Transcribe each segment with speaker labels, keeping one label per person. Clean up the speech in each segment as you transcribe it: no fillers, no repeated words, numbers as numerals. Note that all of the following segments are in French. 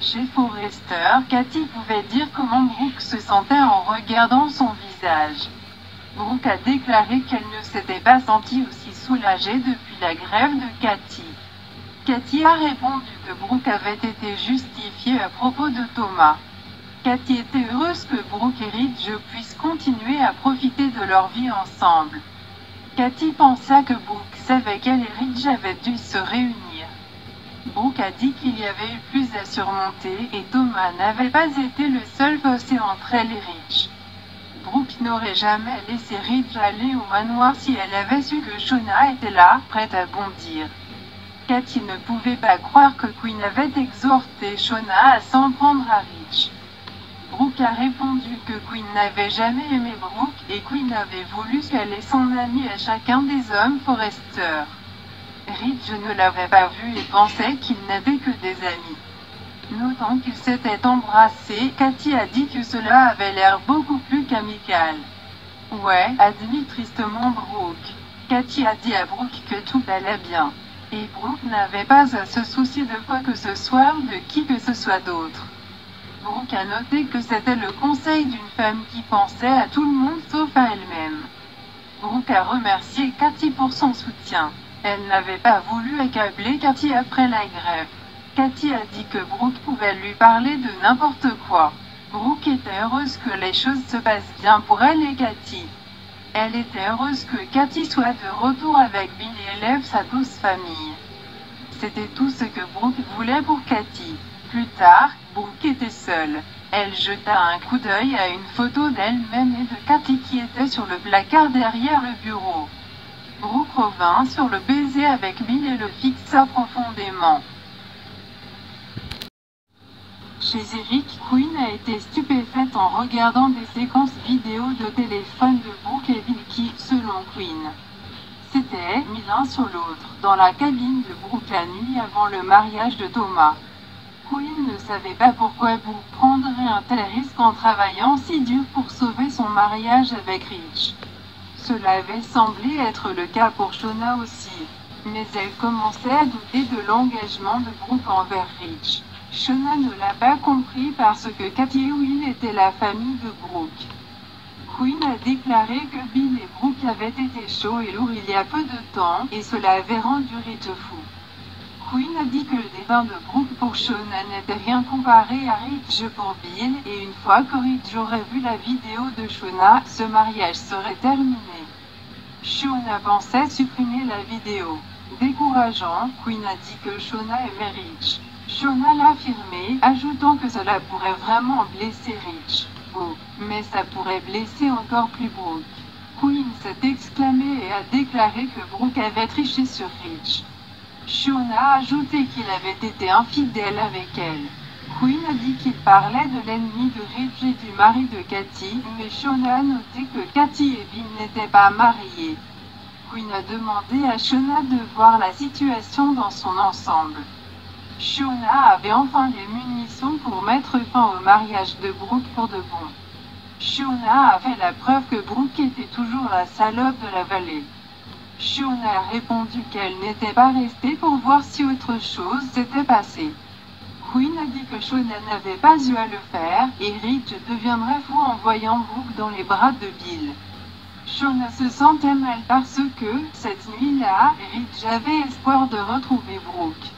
Speaker 1: Chez Forrester, Katie pouvait dire comment Brooke se sentait en regardant son visage. Brooke a déclaré qu'elle ne s'était pas sentie aussi soulagée depuis la grève de Katie. Katie a répondu que Brooke avait été justifiée à propos de Thomas. Katie était heureuse que Brooke et Ridge puissent continuer à profiter de leur vie ensemble. Katie pensa que Brooke savait qu'elle et Ridge avaient dû se réunir. Brooke a dit qu'il y avait eu plus à surmonter et Thomas n'avait pas été le seul fossé entre elle et Ridge. Brooke n'aurait jamais laissé Ridge aller au manoir si elle avait su que Shona était là, prête à bondir. Katie ne pouvait pas croire que Quinn avait exhorté Shona à s'en prendre à Ridge. Brooke a répondu que Quinn n'avait jamais aimé Brooke et Quinn avait voulu qu'elle ait son amie à chacun des hommes Forrester. Ridge ne l'avait pas vu et pensait qu'ils n'étaient que des amis. Notant qu'ils s'étaient embrassés, Katie a dit que cela avait l'air beaucoup plus qu'amical. Ouais, admit tristement Brooke. Katie a dit à Brooke que tout allait bien. Et Brooke n'avait pas à se soucier de quoi que ce soit ou de qui que ce soit d'autre. Brooke a noté que c'était le conseil d'une femme qui pensait à tout le monde sauf à elle-même. Brooke a remercié Katie pour son soutien. Elle n'avait pas voulu accabler Katie après la grève. Katie a dit que Brooke pouvait lui parler de n'importe quoi. Brooke était heureuse que les choses se passent bien pour elle et Katie. Elle était heureuse que Katie soit de retour avec Bill et élève sa douce famille. C'était tout ce que Brooke voulait pour Katie. Plus tard, Brooke était seule. Elle jeta un coup d'œil à une photo d'elle-même et de Katie qui était sur le placard derrière le bureau. Brooke revint sur le baiser avec Bill et le fixa profondément. Chez Eric, Quinn a été stupéfaite en regardant des séquences vidéo de téléphone de Brooke et Bill qui, selon Quinn, s'étaient mis l'un sur l'autre dans la cabine de Brooke la nuit avant le mariage de Thomas. Quinn ne savait pas pourquoi Brooke prendrait un tel risque en travaillant si dur pour sauver son mariage avec Ridge. Cela avait semblé être le cas pour Shona aussi, mais elle commençait à douter de l'engagement de Brooke envers Ridge. Shona ne l'a pas compris parce que Katie et Will étaient la famille de Brooke. Quinn a déclaré que Bill et Brooke avaient été chauds et lourds il y a peu de temps, et cela avait rendu Ridge fou. Quinn a dit que le dédain de Brooke pour Shona n'était rien comparé à Ridge pour Bill, et une fois que Ridge aurait vu la vidéo de Shona, ce mariage serait terminé. Shona pensait supprimer la vidéo. Décourageant, Quinn a dit que Shona aimait Ridge. Shona l'a affirmé, ajoutant que cela pourrait vraiment blesser Ridge. Oh, mais ça pourrait blesser encore plus Brooke. Quinn s'est exclamé et a déclaré que Brooke avait triché sur Ridge. Shona a ajouté qu'il avait été infidèle avec elle. Quinn a dit qu'il parlait de l'ennemi de Ridge et du mari de Katie, mais Shona a noté que Katie et Bill n'étaient pas mariés. Quinn a demandé à Shona de voir la situation dans son ensemble. Shona avait enfin les munitions pour mettre fin au mariage de Brooke pour de bon. Shona avait la preuve que Brooke était toujours la salope de la vallée. Shona a répondu qu'elle n'était pas restée pour voir si autre chose s'était passé. Quinn a dit que Shona n'avait pas eu à le faire, et Ridge deviendrait fou en voyant Brooke dans les bras de Bill. Shona se sentait mal parce que, cette nuit-là, Ridge avait espoir de retrouver Brooke.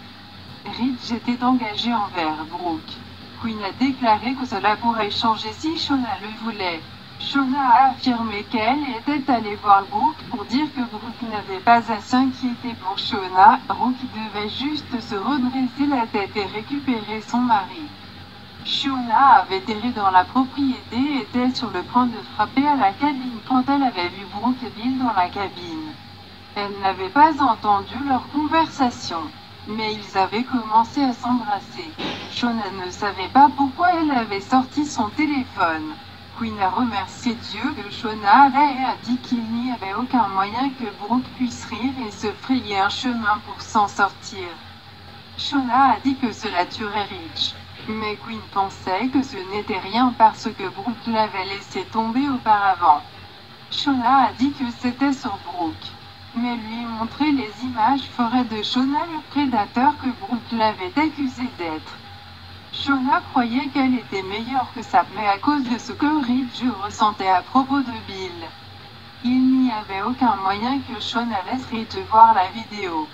Speaker 1: Ridge était engagé envers Brooke. Quinn a déclaré que cela pourrait changer si Shona le voulait. Shona a affirmé qu'elle était allée voir Brooke pour dire que Brooke n'avait pas à s'inquiéter pour Shona. Brooke devait juste se redresser la tête et récupérer son mari. Shona avait erré dans la propriété et était sur le point de frapper à la cabine quand elle avait vu Brooke et Bill dans la cabine. Elle n'avait pas entendu leur conversation, mais ils avaient commencé à s'embrasser. Shona ne savait pas pourquoi elle avait sorti son téléphone. Quinn a remercié Dieu que Shona avait et a dit qu'il n'y avait aucun moyen que Brooke puisse rire et se frayer un chemin pour s'en sortir. Shona a dit que cela tuerait Ridge. Mais Quinn pensait que ce n'était rien parce que Brooke l'avait laissé tomber auparavant. Shona a dit que c'était sur Brooke. Mais lui montrer les images ferait de Shona le prédateur que Brooke l'avait accusé d'être. Shona croyait qu'elle était meilleure que ça, mais à cause de ce que Ridge ressentait à propos de Bill. Il n'y avait aucun moyen que Shona laisse Ridge voir la vidéo.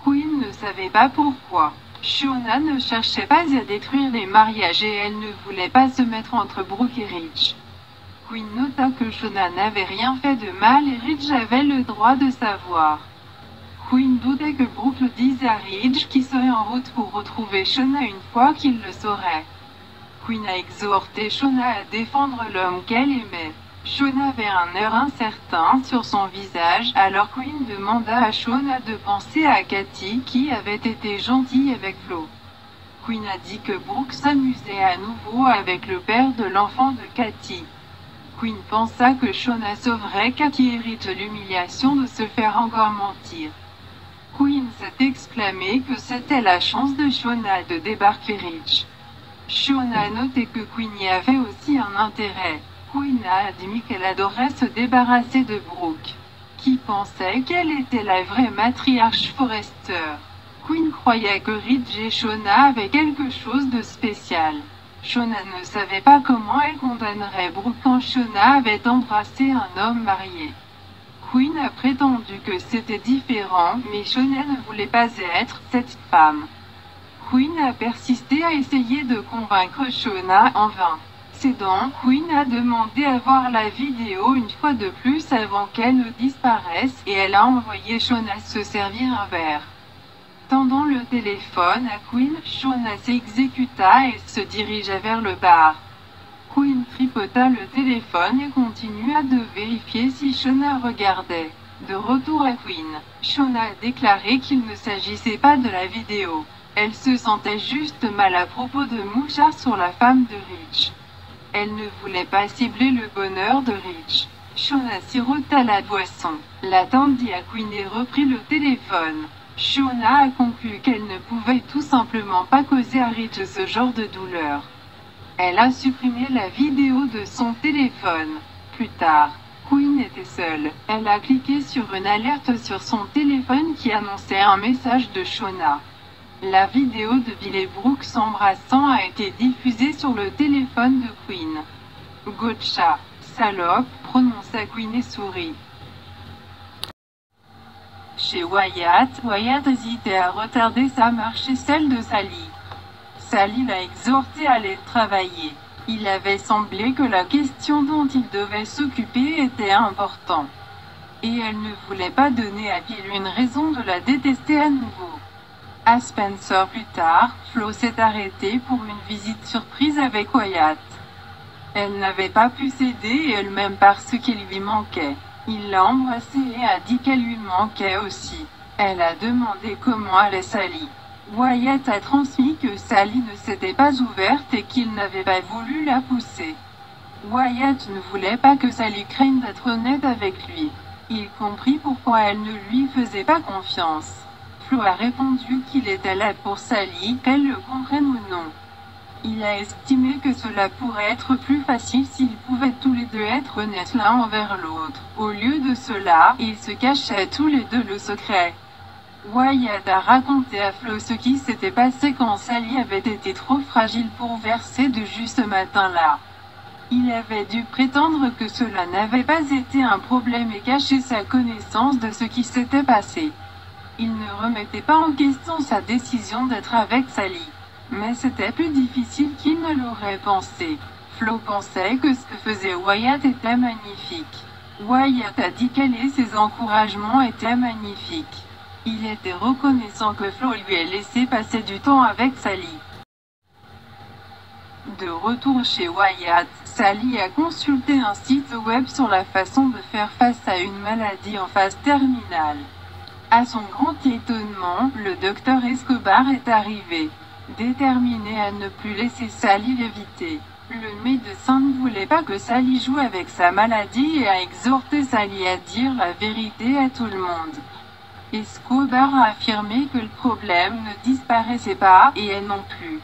Speaker 1: Quinn ne savait pas pourquoi. Shona ne cherchait pas à détruire les mariages et elle ne voulait pas se mettre entre Brooke et Ridge. Quinn nota que Shona n'avait rien fait de mal et Ridge avait le droit de savoir. Quinn doutait que Brooke le dise à Ridge qui serait en route pour retrouver Shona une fois qu'il le saurait. Quinn a exhorté Shona à défendre l'homme qu'elle aimait. Shona avait un air incertain sur son visage, alors Quinn demanda à Shona de penser à Katie qui avait été gentille avec Flo. Quinn a dit que Brooke s'amusait à nouveau avec le père de l'enfant de Katie. Quinn pensa que Shona sauverait Katie et Ridge de l'humiliation de se faire encore mentir. Quinn s'est exclamé que c'était la chance de Shona de débarquer Ridge. Shona a noté que Quinn y avait aussi un intérêt. Quinn a admis qu'elle adorait se débarrasser de Brooke, qui pensait qu'elle était la vraie matriarche Forrester. Quinn croyait que Ridge et Shona avaient quelque chose de spécial. Shona ne savait pas comment elle condamnerait Brooke quand Shona avait embrassé un homme marié. Quinn a prétendu que c'était différent, mais Shona ne voulait pas être cette femme. Quinn a persisté à essayer de convaincre Shona en vain. Cédant, Quinn a demandé à voir la vidéo une fois de plus avant qu'elle ne disparaisse et elle a envoyé Shona se servir un verre. Tendant le téléphone à Quinn, Shona s'exécuta et se dirigea vers le bar. Quinn tripota le téléphone et continua de vérifier si Shona regardait. De retour à Quinn, Shona a déclaré qu'il ne s'agissait pas de la vidéo. Elle se sentait juste mal à propos de Musha sur la femme de Ridge. Elle ne voulait pas cibler le bonheur de Ridge. Shona sirota la boisson, la tendit à Quinn et reprit le téléphone. Shona a conclu qu'elle ne pouvait tout simplement pas causer à Ridge ce genre de douleur. Elle a supprimé la vidéo de son téléphone. Plus tard, Quinn était seule. Elle a cliqué sur une alerte sur son téléphone qui annonçait un message de Shona. La vidéo de Bill et Brooke s'embrassant a été diffusée sur le téléphone de Quinn. Gotcha, salope, prononça Quinn et sourit. Chez Wyatt, Wyatt hésitait à retarder sa marche et celle de Sally. Sally l'a exhorté à aller travailler. Il avait semblé que la question dont il devait s'occuper était importante. Et elle ne voulait pas donner à Bill une raison de la détester à nouveau. À Spencer plus tard, Flo s'est arrêtée pour une visite surprise avec Wyatt. Elle n'avait pas pu céder elle-même parce qu'il lui manquait. Il l'a embrassée et a dit qu'elle lui manquait aussi. Elle a demandé comment allait Sally. Wyatt a transmis que Sally ne s'était pas ouverte et qu'il n'avait pas voulu la pousser. Wyatt ne voulait pas que Sally craigne d'être honnête avec lui. Il comprit pourquoi elle ne lui faisait pas confiance. Flo a répondu qu'il était là pour Sally, qu'elle le comprenne ou non. Il a estimé que cela pourrait être plus facile s'ils pouvaient tous les deux être honnêtes l'un envers l'autre. Au lieu de cela, ils se cachaient tous les deux le secret. Wyatt a raconté à Flo ce qui s'était passé quand Sally avait été trop fragile pour verser de jus ce matin-là. Il avait dû prétendre que cela n'avait pas été un problème et cacher sa connaissance de ce qui s'était passé. Il ne remettait pas en question sa décision d'être avec Sally. Mais c'était plus difficile qu'il ne l'aurait pensé. Flo pensait que ce que faisait Wyatt était magnifique. Wyatt a dit qu'elle et ses encouragements étaient magnifiques. Il était reconnaissant que Flo lui ait laissé passer du temps avec Sally. De retour chez Wyatt, Sally a consulté un site web sur la façon de faire face à une maladie en phase terminale. À son grand étonnement, le docteur Escobar est arrivé, déterminé à ne plus laisser Sally l'éviter. Le médecin ne voulait pas que Sally joue avec sa maladie et a exhorté Sally à dire la vérité à tout le monde. Escobar a affirmé que le problème ne disparaissait pas, et elle non plus.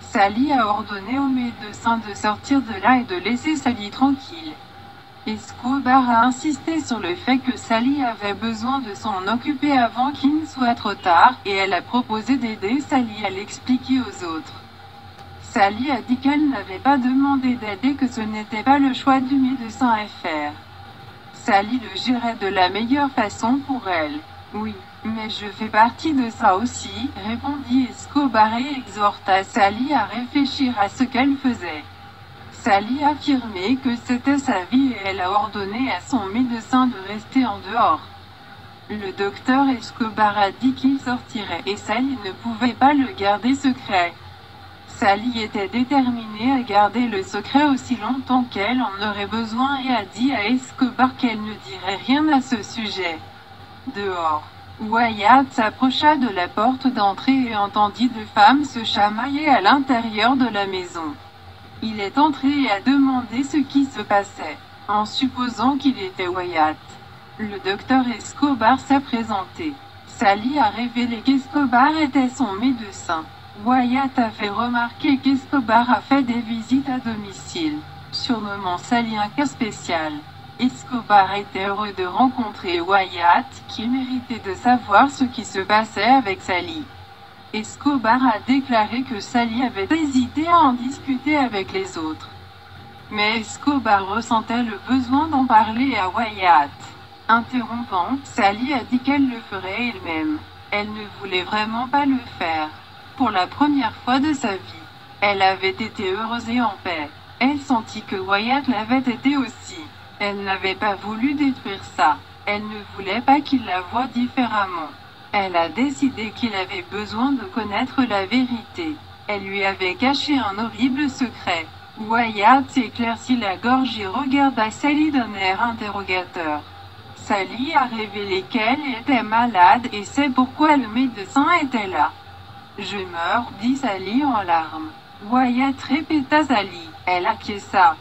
Speaker 1: Sally a ordonné au médecin de sortir de là et de laisser Sally tranquille. Escobar a insisté sur le fait que Sally avait besoin de s'en occuper avant qu'il ne soit trop tard, et elle a proposé d'aider Sally à l'expliquer aux autres. Sally a dit qu'elle n'avait pas demandé d'aide et que ce n'était pas le choix du médecin à faire. Sally le gérait de la meilleure façon pour elle. Oui, mais je fais partie de ça aussi, répondit Escobar et exhorta Sally à réfléchir à ce qu'elle faisait. Sally affirmait que c'était sa vie et elle a ordonné à son médecin de rester en dehors. Le docteur Escobar a dit qu'il sortirait et Sally ne pouvait pas le garder secret. Sally était déterminée à garder le secret aussi longtemps qu'elle en aurait besoin et a dit à Escobar qu'elle ne dirait rien à ce sujet. Dehors, Wyatt s'approcha de la porte d'entrée et entendit deux femmes se chamailler à l'intérieur de la maison. Il est entré et a demandé ce qui se passait, en supposant qu'il était Wyatt. Le docteur Escobar s'est présenté. Sally a révélé qu'Escobar était son médecin. Wyatt a fait remarquer qu'Escobar a fait des visites à domicile, surnommant Sally un cas spécial. Escobar était heureux de rencontrer Wyatt, qui méritait de savoir ce qui se passait avec Sally. Escobar a déclaré que Sally avait hésité à en discuter avec les autres. Mais Escobar ressentait le besoin d'en parler à Wyatt. Interrompant, Sally a dit qu'elle le ferait elle-même. Elle ne voulait vraiment pas le faire. Pour la première fois de sa vie, elle avait été heureuse et en paix. Elle sentit que Wyatt l'avait été aussi. Elle n'avait pas voulu détruire ça. Elle ne voulait pas qu'il la voie différemment. Elle a décidé qu'il avait besoin de connaître la vérité. Elle lui avait caché un horrible secret. Wyatt s'éclaircit la gorge et regarda Sally d'un air interrogateur. Sally a révélé qu'elle était malade et c'est pourquoi le médecin était là. « Je meurs, dit Sally en larmes. Wyatt répéta Sally. Elle acquiesça.